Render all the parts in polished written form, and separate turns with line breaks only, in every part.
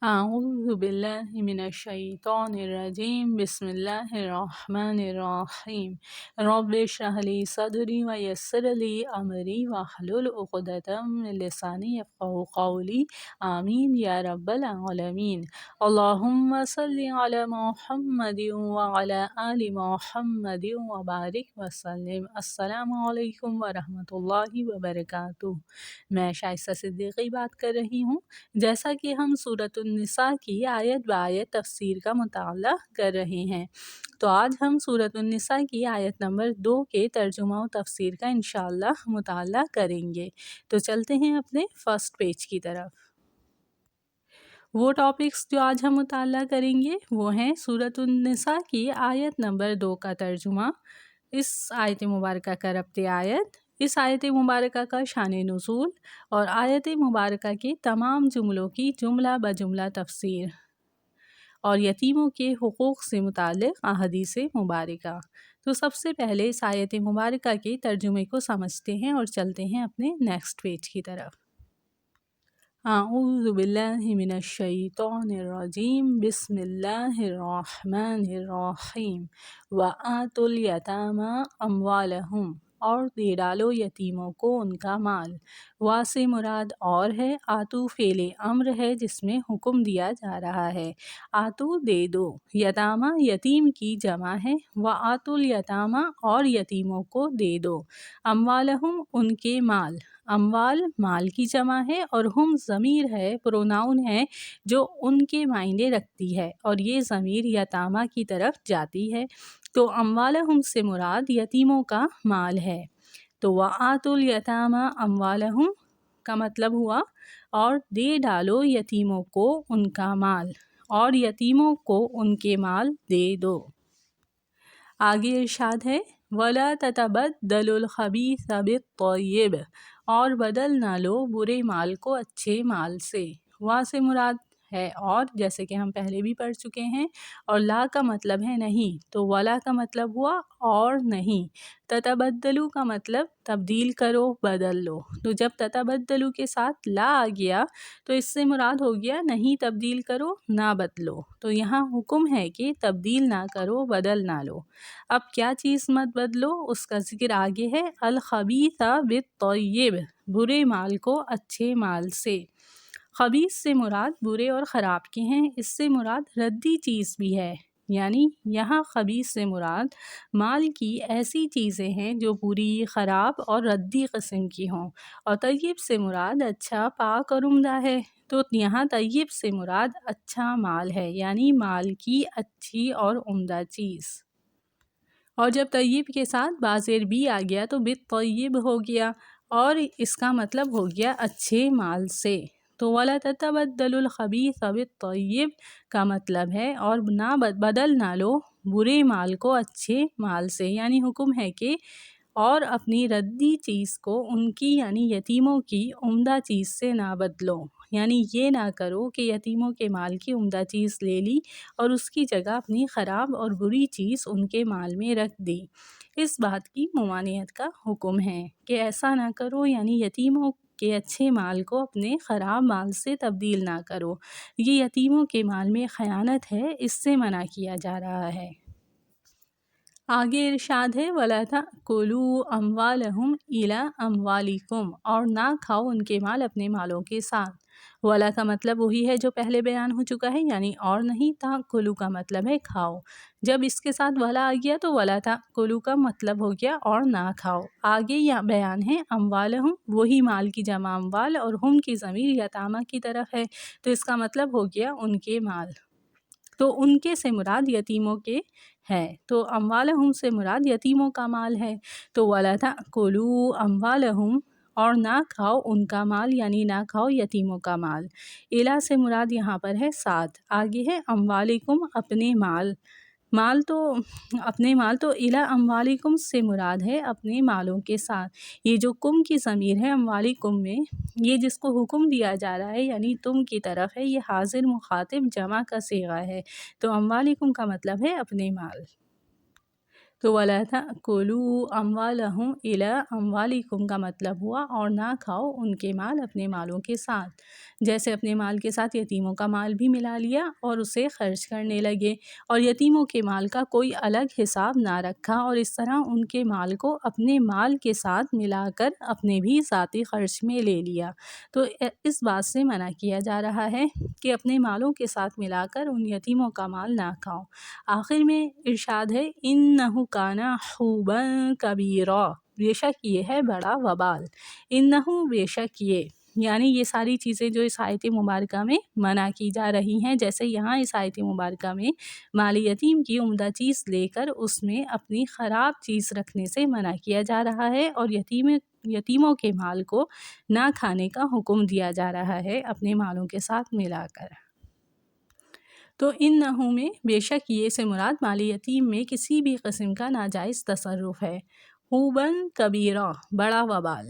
اعوذ باللہ من الشیطان الرجیم بسم اللہ الرحمن الرحیم رب اشرح لی صدری ویسر لی امری واحلل عقدۃ من لسانی یفقہوا قولی آمین یا رب العالمین۔ اللہم صلی علی محمد وعلی آل محمد وبارک وسلم۔ السلام علیکم ورحمۃ اللہ وبرکاتہ۔ میں شائستہ صدیقی بات کر رہی ہوں۔ جیسا کہ ہم سورۃ النساء کی آیت بآیت تفسیر کا مطالعہ کر رہے ہیں، تو آج ہم سورۃ النساء کی آیت نمبر 2 کے ترجمہ و تفسیر کا انشاءاللہ مطالعہ کریں گے۔ تو چلتے ہیں اپنے فرسٹ پیج کی طرف۔ وہ ٹاپکس جو آج ہم مطالعہ کریں گے وہ ہیں سورۃ النساء کی آیت نمبر 2 کا ترجمہ، اس آیت مبارکہ کا ربط آیت، اس آیت مبارکہ کا شان نزول اور آیت مبارکہ کے تمام جملوں کی جملہ بجملہ تفسیر اور یتیموں کے حقوق سے متعلق احادیث مبارکہ۔ تو سب سے پہلے اس آیت مبارکہ کے ترجمے کو سمجھتے ہیں اور چلتے ہیں اپنے نیکسٹ پیج کی طرف۔ اعوذ باللہ من الشیطان الرجیم بسم اللہ الرحمن الرحیم وآتوا الیتامی اموالہم، اور دے ڈالو یتیموں کو ان کا مال۔ وا سے مراد اور ہے، آتو فعل امر ہے جس میں حکم دیا جا رہا ہے۔ آتو دے دو، یتامہ یتیم کی جمع ہے، وآتوا الیتامی اور یتیموں کو دے دو، اموالہم ان کے مال۔ اموال مال کی جمع ہے اور ہم ضمیر ہے، پروناؤن ہے جو ان کے معنی رکھتی ہے، اور یہ ضمیر یتامہ کی طرف جاتی ہے، تو اموالہم سے مراد یتیموں کا مال ہے۔ تو وآتوا الیتامی اموالہم کا مطلب ہوا اور دے ڈالو یتیموں کو ان کا مال، اور یتیموں کو ان کے مال دے دو۔ آگے ارشاد ہے وَلَا تَتَبَدَّلُوا الْخَبِيثَ بِالطَّيِّبِ، اور بدل نہ لو برے مال کو اچھے مال سے۔ وا سے مراد ہے اور، جیسے کہ ہم پہلے بھی پڑھ چکے ہیں، اور لا کا مطلب ہے نہیں، تو ولا کا مطلب ہوا اور نہیں۔ تتبدلو کا مطلب تبدیل کرو، بدل لو، تو جب تتبدلو کے ساتھ لا آ گیا تو اس سے مراد ہو گیا نہیں تبدیل کرو، نہ بدلو، تو یہاں حکم ہے کہ تبدیل نہ کرو، بدل نہ لو۔ اب کیا چیز مت بدلو، اس کا ذکر آگے ہے، الخبیث بالطیب، برے مال کو اچھے مال سے۔ خبیث سے مراد برے اور خراب کے ہیں، اس سے مراد ردی چیز بھی ہے، یعنی یہاں خبیث سے مراد مال کی ایسی چیزیں ہیں جو بری، خراب اور ردی قسم کی ہوں، اور طیب سے مراد اچھا، پاک اور عمدہ ہے، تو یہاں طیب سے مراد اچھا مال ہے، یعنی مال کی اچھی اور عمدہ چیز۔ اور جب طیب کے ساتھ بازر بھی آ گیا تو بالطیب ہو گیا، اور اس کا مطلب ہو گیا اچھے مال سے۔ تو وَلَا تَتَبَدَّلُوا الْخَبِيثَ بِالطَّيِّبِ کا مطلب ہے اور نہ بدل نہ لو برے مال کو اچھے مال سے، یعنی حکم ہے کہ اور اپنی ردی چیز کو ان کی یعنی یتیموں کی عمدہ چیز سے نہ بدلو، یعنی یہ نہ کرو کہ یتیموں کے مال کی عمدہ چیز لے لی اور اس کی جگہ اپنی خراب اور بری چیز ان کے مال میں رکھ دی۔ اس بات کی ممانعت کا حکم ہے کہ ایسا نہ کرو، یعنی یتیموں کے اچھے مال کو اپنے خراب مال سے تبدیل نہ کرو، یہ یتیموں کے مال میں خیانت ہے، اس سے منع کیا جا رہا ہے۔ آگے ارشاد ہے وَلَا تَأْكُلُوا أَمْوَالَهُمْ إِلَىٰ أَمْوَالِكُمْ، اور نہ کھاؤ ان کے مال اپنے مالوں کے ساتھ۔ وَلَا کا مطلب وہی ہے جو پہلے بیان ہو چکا ہے، یعنی اور نہیں، تَأْكُلُوا کا مطلب ہے کھاؤ۔ جب اس کے ساتھ ولا آ گیا تو وَلَا تَأْكُلُوا کا مطلب ہو گیا اور نہ کھاؤ۔ آگے یہ بیان ہے اموالہم، وہی مال کی جمع اموال، اور ہم کی ضمیر یتامہ کی طرف ہے، تو اس کا مطلب ہو گیا ان کے مال، تو ان کے سے مراد یتیموں کے ہے، تو اموالہم سے مراد یتیموں کا مال ہے، تو وَلَا تَأْكُلُوا أَمْوَالَهُمْ، اور نہ کھاؤ ان کا مال، یعنی نہ کھاؤ یتیموں کا مال۔ الا سے مراد یہاں پر ہے ساتھ، آگے ہے اموالکم، اپنے مال، مال تو اپنے مال، تو الا اموالکم سے مراد ہے اپنے مالوں کے ساتھ۔ یہ جو کم کی ضمیر ہے اموالکم میں، یہ جس کو حکم دیا جا رہا ہے یعنی تم کی طرف ہے، یہ حاضر مخاطب جمع کا صیغہ ہے، تو اموالکم کا مطلب ہے اپنے مال۔ تو وَلَا تَأْكُلُوا أَمْوَالَهُمْ إِلَىٰ أَمْوَالِكُمْ کا مطلب ہوا اور نہ کھاؤ ان کے مال اپنے مالوں کے ساتھ، جیسے اپنے مال کے ساتھ یتیموں کا مال بھی ملا لیا اور اسے خرچ کرنے لگے اور یتیموں کے مال کا کوئی الگ حساب نہ رکھا اور اس طرح ان کے مال کو اپنے مال کے ساتھ ملا کر اپنے بھی ذاتی خرچ میں لے لیا۔ تو اس بات سے منع کیا جا رہا ہے کہ اپنے مالوں کے ساتھ ملا کر ان یتیموں کا مال نہ کھاؤ۔ آخر میں ارشاد ہے انہ کان حوبا کبیرا، بے شک یہ ہے بڑا وبال، انہ بے شک یہ، یعنی یہ ساری چیزیں جو اس آیت مبارکہ میں منع کی جا رہی ہیں، جیسے یہاں اس آیت مبارکہ میں مال یتیم کی عمدہ چیز لے کر اس میں اپنی خراب چیز رکھنے سے منع کیا جا رہا ہے اور یتیموں کے مال کو نہ کھانے کا حکم دیا جا رہا ہے اپنے مالوں کے ساتھ ملا کر۔ تو ان نحو میں بے شک یہ سے مراد مال یتیم میں کسی بھی قسم کا ناجائز تصرف ہے۔ حوبن کبیرہ، بڑا وبال،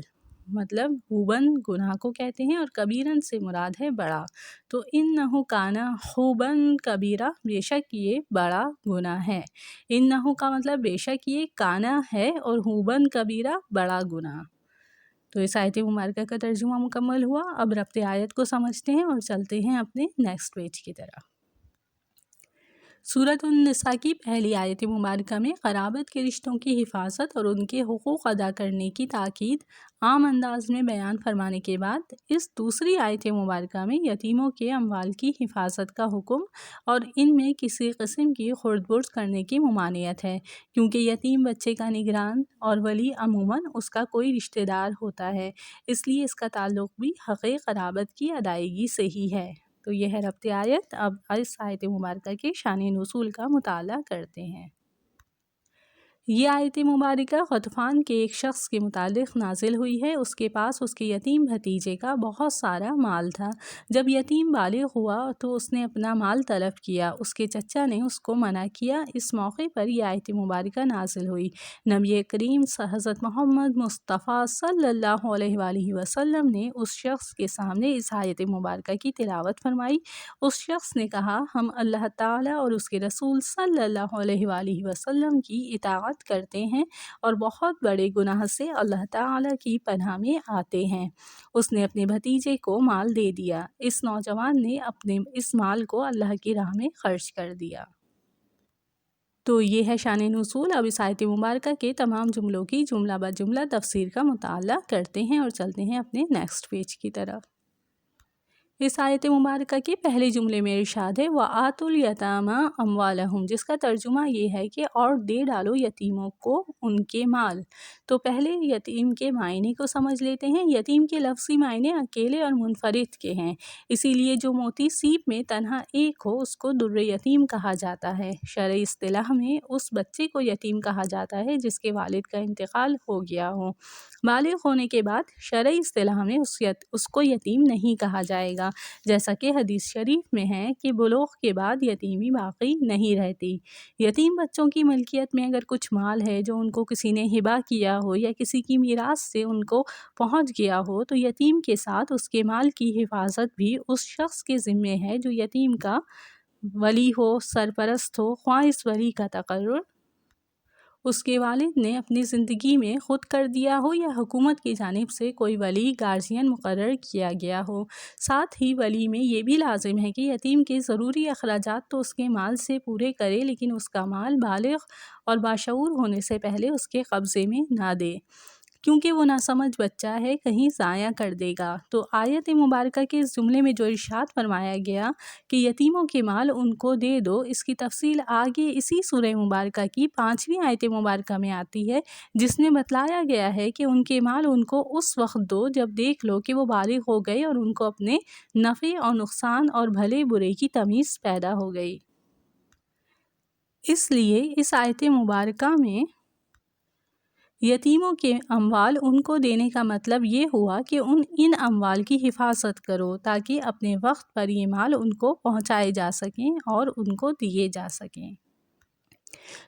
مطلب حوبن گناہ کو کہتے ہیں اور کبیرن سے مراد ہے بڑا۔ تو انہ کانا حوبن کبیرہ، بے شک یہ بڑا گناہ ہے۔ انہ کا مطلب بے شک یہ کانا ہے اور حوبن کبیرہ بڑا گناہ۔ تو اس آیت مبارکہ کا ترجمہ مکمل ہوا۔ اب ربط آیت کو سمجھتے ہیں اور چلتے ہیں اپنے نیکسٹ پیج کی طرف۔ سورۃ النساء کی پہلی آیت مبارکہ میں قرابت کے رشتوں کی حفاظت اور ان کے حقوق ادا کرنے کی تاکید عام انداز میں بیان فرمانے کے بعد اس دوسری آیت مبارکہ میں یتیموں کے اموال کی حفاظت کا حکم اور ان میں کسی قسم کی خرد برد کرنے کی ممانعت ہے، کیونکہ یتیم بچے کا نگران اور ولی عموماً اس کا کوئی رشتہ دار ہوتا ہے، اس لیے اس کا تعلق بھی حق قرابت کی ادائیگی سے ہی ہے۔ تو یہ ہے ربط آیت۔ اب اس آیت مبارکہ کے شان نزول کا مطالعہ کرتے ہیں۔ یہ آیت مبارکہ غطفان کے ایک شخص کے متعلق نازل ہوئی ہے۔ اس کے پاس اس کے یتیم بھتیجے کا بہت سارا مال تھا۔ جب یتیم بالغ ہوا تو اس نے اپنا مال طلب کیا، اس کے چچا نے اس کو منع کیا۔ اس موقع پر یہ آیت مبارکہ نازل ہوئی۔ نبی کریم حضرت محمد مصطفیٰ صلی اللہ علیہ وآلہ وسلم نے اس شخص کے سامنے اس آیت مبارکہ کی تلاوت فرمائی۔ اس شخص نے کہا، ہم اللہ تعالیٰ اور اس کے رسول صلی اللہ علیہ وآلہ وسلم کی اطاعت کرتے ہیں اور بہت بڑے گناہ سے اللہ تعالیٰ کی پناہ میں آتے ہیں۔ اس نے اپنے بھتیجے کو مال دے دیا۔ اس نوجوان نے اپنے اس مال کو اللہ کی راہ میں خرچ کر دیا۔ تو یہ ہے شان نزول۔ اب اس آیت مبارکہ کے تمام جملوں کی جملہ بہ جملہ تفسیر کا مطالعہ کرتے ہیں اور چلتے ہیں اپنے نیکسٹ پیج کی طرف۔ اس آیت مبارکہ کے پہلے جملے میں ارشاد ہے وَآتُوا الْيَتَامَىٰ أَمْوَالَهُمْ، جس کا ترجمہ یہ ہے کہ اور دے ڈالو یتیموں کو ان کے مال۔ تو پہلے یتیم کے معنی کو سمجھ لیتے ہیں۔ یتیم کے لفظی معنی اکیلے اور منفرد کے ہیں، اسی لیے جو موتی سیب میں تنہا ایک ہو اس کو در یتیم کہا جاتا ہے۔ شرعی اصطلاح میں اس بچے کو یتیم کہا جاتا ہے جس کے والد کا انتقال ہو گیا ہو۔ بالغ ہونے کے بعد شرعی اصطلاح میں اس کو یتیم نہیں کہا جائے گا، جیسا کہ حدیث شریف میں ہے کہ بلوغ کے بعد یتیمی باقی نہیں رہتی۔ یتیم بچوں کی ملکیت میں اگر کچھ مال ہے جو ان کو کسی نے ہبہ کیا ہو یا کسی کی میراث سے ان کو پہنچ گیا ہو تو یتیم کے ساتھ اس کے مال کی حفاظت بھی اس شخص کے ذمے ہے جو یتیم کا ولی ہو، سرپرست ہو، خواہ اس ولی کا تقرر اس کے والد نے اپنی زندگی میں خود کر دیا ہو یا حکومت کی جانب سے کوئی ولی گارجین مقرر کیا گیا ہو۔ ساتھ ہی ولی میں یہ بھی لازم ہے کہ یتیم کے ضروری اخراجات تو اس کے مال سے پورے کرے، لیکن اس کا مال بالغ اور باشعور ہونے سے پہلے اس کے قبضے میں نہ دے، کیونکہ وہ ناسمجھ بچہ ہے، کہیں ضائع کر دے گا۔ تو آیت مبارکہ کے اس جملے میں جو ارشاد فرمایا گیا کہ یتیموں کے مال ان کو دے دو، اس کی تفصیل آگے اسی سورہ مبارکہ کی 5ویں آیت مبارکہ میں آتی ہے، جس میں بتلایا گیا ہے کہ ان کے مال ان کو اس وقت دو جب دیکھ لو کہ وہ بالغ ہو گئے اور ان کو اپنے نفع اور نقصان اور بھلے برے کی تمیز پیدا ہو گئی۔ اس لیے اس آیت مبارکہ میں یتیموں کے اموال ان کو دینے کا مطلب یہ ہوا کہ ان اموال کی حفاظت کرو تاکہ اپنے وقت پر یہ مال ان کو پہنچائے جا سکیں اور ان کو دیے جا سکیں۔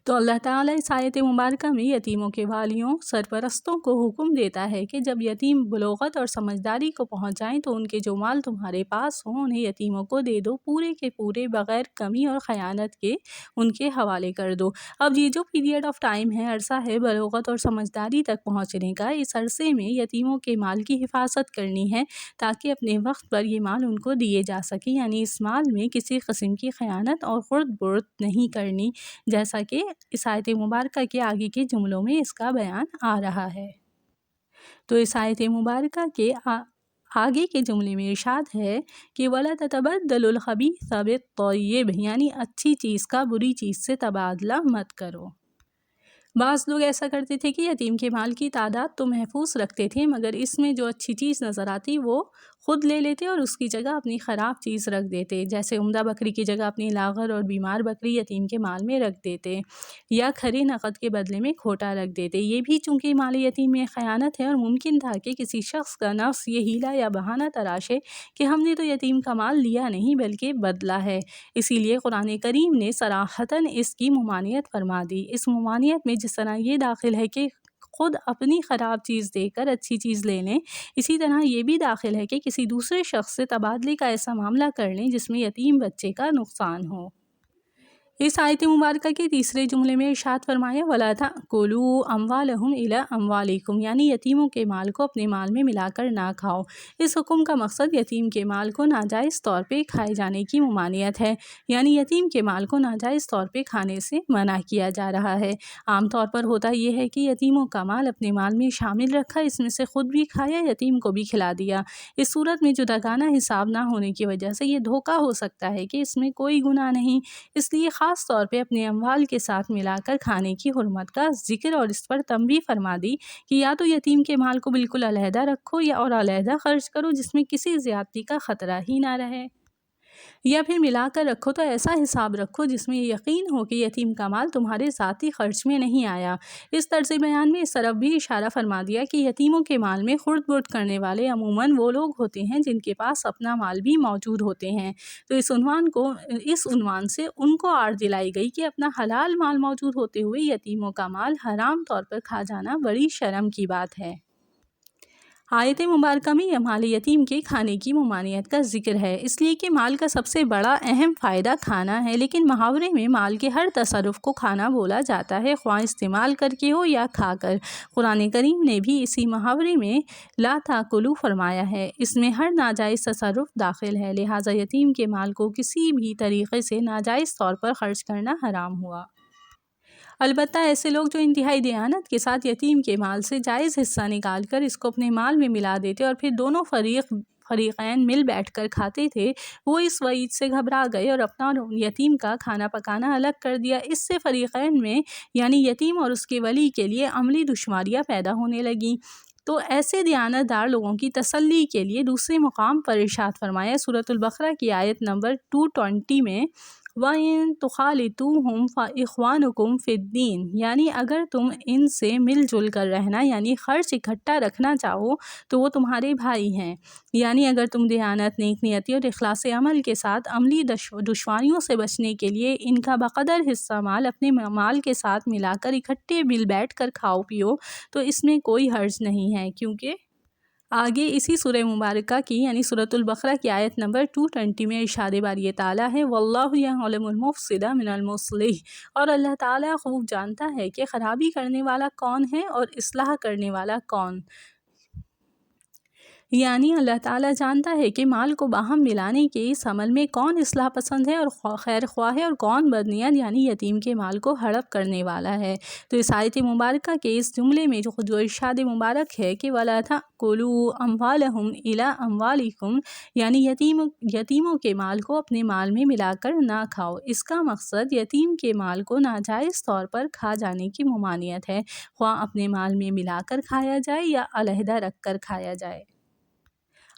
تو اللہ تعالیٰ اس آیت مبارکہ میں یتیموں کے والیوں سرپرستوں کو حکم دیتا ہے کہ جب یتیم بلوغت اور سمجھداری کو پہنچ جائیں تو ان کے جو مال تمہارے پاس ہوں انہیں یتیموں کو دے دو، پورے کے پورے بغیر کمی اور خیانت کے ان کے حوالے کر دو۔ اب یہ جو پیریڈ آف ٹائم ہے، عرصہ ہے بلوغت اور سمجھداری تک پہنچنے کا، اس عرصے میں یتیموں کے مال کی حفاظت کرنی ہے تاکہ اپنے وقت پر یہ مال ان کو دیے جا سکے، یعنی اس مال میں کسی قسم کی خیانت اور خرد برد نہیں کرنی، جیسا کہ اس آیت مبارکہ کے آگے کے جملوں میں اس کا بیان آ رہا ہے۔ تو اس آیت مبارکہ کے آگے کے جملے میں ارشاد ہے کہ وَلَا تَتَبَدَّلُوا الْخَبِيثَ بِالطَّيِّبِ، یعنی اچھی چیز کا بری چیز سے تبادلہ مت کرو۔ بعض لوگ ایسا کرتے تھے کہ یتیم کے مال کی تعداد تو محفوظ رکھتے تھے، مگر اس میں جو اچھی چیز نظر آتی وہ خود لے لیتے اور اس کی جگہ اپنی خراب چیز رکھ دیتے، جیسے عمدہ بکری کی جگہ اپنی لاغر اور بیمار بکری یتیم کے مال میں رکھ دیتے، یا کھرے نقد کے بدلے میں کھوٹا رکھ دیتے۔ یہ بھی چونکہ مال یتیم میں خیانت ہے اور ممکن تھا کہ کسی شخص کا نفس یہ ہیلا یا بہانہ تراشے کہ ہم نے تو یتیم کا مال لیا نہیں بلکہ بدلہ ہے، اسی لیے قرآن کریم نے صراحتاً اس کی ممانعت فرما دی۔ اس ممانعت میں جس طرح یہ داخل ہے کہ خود اپنی خراب چیز دے کر اچھی چیز لے لیں، اسی طرح یہ بھی داخل ہے کہ کسی دوسرے شخص سے تبادلے کا ایسا معاملہ کر لیں جس میں یتیم بچے کا نقصان ہو۔ اس آیت مبارکہ کے تیسرے جملے میں ارشاد فرمایا وَلَا تَأْكُلُوا أَمْوَالَهُمْ إِلَىٰ أَمْوَالِكُمْ، یعنی یتیموں کے مال کو اپنے مال میں ملا کر نہ کھاؤ۔ اس حکم کا مقصد یتیم کے مال کو ناجائز طور پہ کھائے جانے کی ممانعت ہے، یعنی یتیم کے مال کو ناجائز طور پہ کھانے سے منع کیا جا رہا ہے۔ عام طور پر ہوتا یہ ہے کہ یتیموں کا مال اپنے مال میں شامل رکھا، اس میں سے خود بھی کھایا، یتیم کو بھی کھلا دیا۔ اس صورت میں جداگانہ حساب نہ ہونے کی وجہ سے یہ دھوکہ ہو سکتا ہے کہ اس میں کوئی گناہ نہیں، اس لیے خاص طور پہ اپنے اموال کے ساتھ ملا کر کھانے کی حرمت کا ذکر اور اس پر تنبیہ فرما دی کہ یا تو یتیم کے مال کو بالکل علیحدہ رکھو یا اور علیحدہ خرچ کرو جس میں کسی زیادتی کا خطرہ ہی نہ رہے، یا پھر ملا کر رکھو تو ایسا حساب رکھو جس میں یقین ہو کہ یتیم کا مال تمہارے ذاتی خرچ میں نہیں آیا۔ اس طرز بیان میں اس طرف بھی اشارہ فرما دیا کہ یتیموں کے مال میں خرد برد کرنے والے عموماً وہ لوگ ہوتے ہیں جن کے پاس اپنا مال بھی موجود ہوتے ہیں، تو اس عنوان سے ان کو آڑ دلائی گئی کہ اپنا حلال مال موجود ہوتے ہوئے یتیموں کا مال حرام طور پر کھا جانا بڑی شرم کی بات ہے۔ آیت مبارکہ میں مال یتیم کے کھانے کی ممانعت کا ذکر ہے، اس لیے کہ مال کا سب سے بڑا اہم فائدہ کھانا ہے، لیکن محاورے میں مال کے ہر تصرف کو کھانا بولا جاتا ہے، خواہ استعمال کر کے ہو یا کھا کر۔ قرآن کریم نے بھی اسی محاورے میں لا تاکلوا فرمایا ہے، اس میں ہر ناجائز تصرف داخل ہے، لہٰذا یتیم کے مال کو کسی بھی طریقے سے ناجائز طور پر خرچ کرنا حرام ہوا۔ البتہ ایسے لوگ جو انتہائی دیانت کے ساتھ یتیم کے مال سے جائز حصہ نکال کر اس کو اپنے مال میں ملا دیتے اور پھر دونوں فریقین مل بیٹھ کر کھاتے تھے، وہ اس وعید سے گھبرا گئے اور اپنا یتیم کا کھانا پکانا الگ کر دیا۔ اس سے فریقین میں یعنی یتیم اور اس کے ولی کے لیے عملی دشواریاں پیدا ہونے لگیں۔ تو ایسے دیانت دار لوگوں کی تسلی کے لیے دوسرے مقام پر ارشاد فرمایا سورۃ البقرہ کی آیت نمبر 220 میں وَإِن تُخَالِطُوهُمْ فَإِخْوَانُكُمْ فِي الدِّينِ، یعنی اگر تم ان سے مل جل کر رہنا یعنی خرچ اکٹھا رکھنا چاہو تو وہ تمہارے بھائی ہیں، یعنی اگر تم دیانت، نیک نیتی اور اخلاص عمل کے ساتھ عملی دشواریوں سے بچنے کے لیے ان کا بقدر حصہ مال اپنے مال کے ساتھ ملا کر اکٹھے مل بیٹھ کر کھاؤ پیو تو اس میں کوئی حرج نہیں ہے، کیونکہ آگے اسی سورہ مبارکہ کی یعنی سورۃ البقرہ کی آیت نمبر 220 میں ارشاد باری تعالیٰ ہے وَاللَّهُ يَعْلَمُ الْمُفْسِدَ مِنَ الْمُصْلِحِ، اور اللہ تعالیٰ خوب جانتا ہے کہ خرابی کرنے والا کون ہے اور اصلاح کرنے والا کون، یعنی اللہ تعالیٰ جانتا ہے کہ مال کو باہم ملانے کے اس عمل میں کون اصلاح پسند ہے اور خیر خواہ ہے اور کون بدنیت یعنی یتیم کے مال کو ہڑپ کرنے والا ہے۔ تو اس آیت مبارکہ کے اس جملے میں جو ارشاد مبارک ہے کہ وَلَا تَأْكُلُوا أَمْوَالَهُمْ إِلَىٰ أَمْوَالِكُمْ، یعنی یتیموں کے مال کو اپنے مال میں ملا کر نہ کھاؤ، اس کا مقصد یتیم کے مال کو ناجائز طور پر کھا جانے کی ممانعت ہے، خواہ اپنے مال میں ملا کر کھایا جائے یا علیحدہ رکھ کر کھایا جائے۔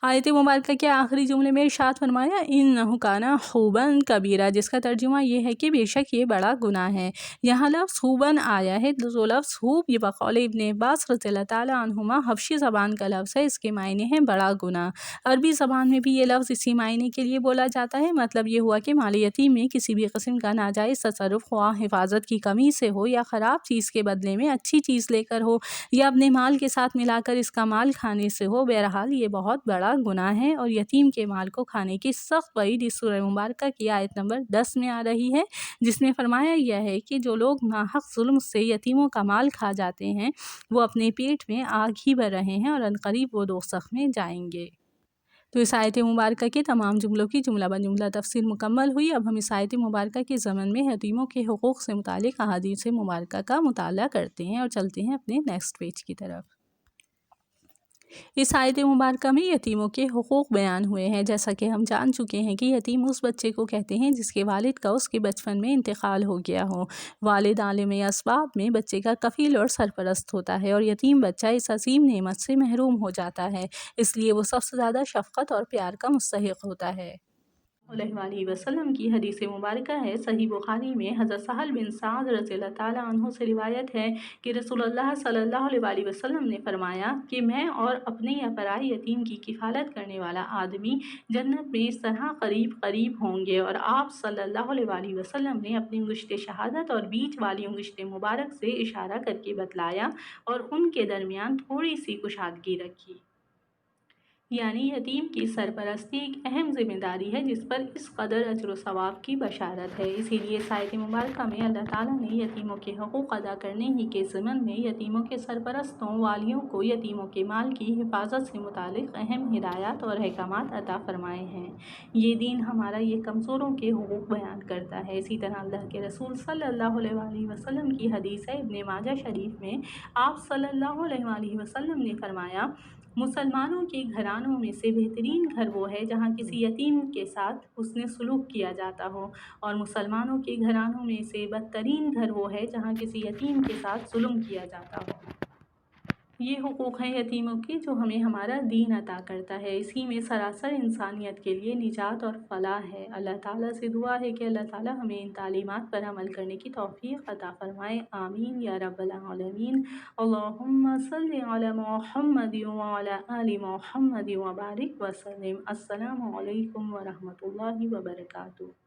آیت مبارکہ کے آخری جملے میں ارشاد فرمایا انہ کان حوبا کبیرہ، جس کا ترجمہ یہ ہے کہ بے شک یہ بڑا گناہ ہے۔ یہاں لفظ حوباً آیا ہے، جو لفظ حوب یہ بقول ابن عباس رضی اللہ تعالیٰ عنہما حبشی زبان کا لفظ ہے، اس کے معنی ہیں بڑا گناہ۔ عربی زبان میں بھی یہ لفظ اسی معنی کے لیے بولا جاتا ہے۔ مطلب یہ ہوا کہ مال یتیم میں کسی بھی قسم کا ناجائز تصرف، خواہ حفاظت کی کمی سے ہو یا خراب چیز کے بدلے میں اچھی چیز لے کر ہو یا اپنے مال کے ساتھ ملا کر اس کا مال کھانے سے ہو، بہرحال یہ بہت بڑا گناہ ہے، اور یتیم کے مال کو کھانے کی سخت وعید اس سورہ مبارکہ کی آیت نمبر 10 میں آ رہی ہے، جس میں فرمایا گیا ہے کہ جو لوگ ناحق ظلم سے یتیموں کا مال کھا جاتے ہیں وہ اپنے پیٹ میں آگ ہی بھر رہے ہیں اور عنقریب وہ دوزخ میں جائیں گے۔ تو اس آیت مبارکہ کے تمام جملوں کی جملہ بہ جملہ تفسیر مکمل ہوئی۔ اب ہم اس آیت مبارکہ کے ضمن میں یتیموں کے حقوق سے متعلق احادیث مبارکہ کا مطالعہ کرتے ہیں اور چلتے ہیں اپنے نیکسٹ پیج کی طرف۔ اس آیت مبارکہ میں یتیموں کے حقوق بیان ہوئے ہیں۔ جیسا کہ ہم جان چکے ہیں کہ یتیم اس بچے کو کہتے ہیں جس کے والد کا اس کے بچپن میں انتقال ہو گیا ہو۔ والد عالم اسباب میں بچے کا کفیل اور سرپرست ہوتا ہے، اور یتیم بچہ اس عظیم نعمت سے محروم ہو جاتا ہے، اس لیے وہ سب سے زیادہ شفقت اور پیار کا مستحق ہوتا ہے۔ علیہ وآلہ وسلم کی حدیث مبارکہ ہے، صحیح بخاری میں حضرت سہل بن سعد رضی اللہ تعالیٰ عنہ سے روایت ہے کہ رسول اللہ صلی اللہ علیہ وآلہ وسلم نے فرمایا کہ میں اور اپنے یا پرائے یتیم کی کفالت کرنے والا آدمی جنت میں اس طرح قریب قریب ہوں گے، اور آپ صلی اللہ علیہ وآلہ وسلم نے اپنی انگشت شہادت اور بیچ والی انگشت مبارک سے اشارہ کر کے بتلایا اور ان کے درمیان تھوڑی سی کشادگی رکھی۔ یعنی یتیم کی سرپرستی ایک اہم ذمہ داری ہے جس پر اس قدر اجر و ثواب کی بشارت ہے۔ اسی لیے اس آیت مبارکہ میں اللہ تعالیٰ نے یتیموں کے حقوق ادا کرنے ہی کے ضمن میں یتیموں کے سرپرستوں والیوں کو یتیموں کے مال کی حفاظت سے متعلق اہم ہدایات اور احکامات عطا فرمائے ہیں۔ یہ دین ہمارا یہ کمزوروں کے حقوق بیان کرتا ہے۔ اسی طرح اللہ کے رسول صلی اللہ علیہ وآلہ وسلم کی حدیث ہے ابن ماجہ شریف میں آپ صلی اللہ علیہ وآلہ وسلم نے فرمایا مسلمانوں کے گھرانوں میں سے بہترین گھر وہ ہے جہاں کسی یتیم کے ساتھ حسن سلوک کیا جاتا ہو، اور مسلمانوں کے گھرانوں میں سے بدترین گھر وہ ہے جہاں کسی یتیم کے ساتھ ظلم کیا جاتا ہو۔ یہ حقوق ہیں یتیموں کے جو ہمیں ہمارا دین عطا کرتا ہے، اسی میں سراسر انسانیت کے لیے نجات اور فلاح ہے۔ اللہ تعالیٰ سے دعا ہے کہ اللہ تعالیٰ ہمیں ان تعلیمات پر عمل کرنے کی توفیق عطا فرمائے، آمین یا رب العالمین۔ اللہم صلی علی محمد وعلی آل محمد وبارک وسلم۔ السلام علیکم ورحمۃ اللہ وبرکاتہ۔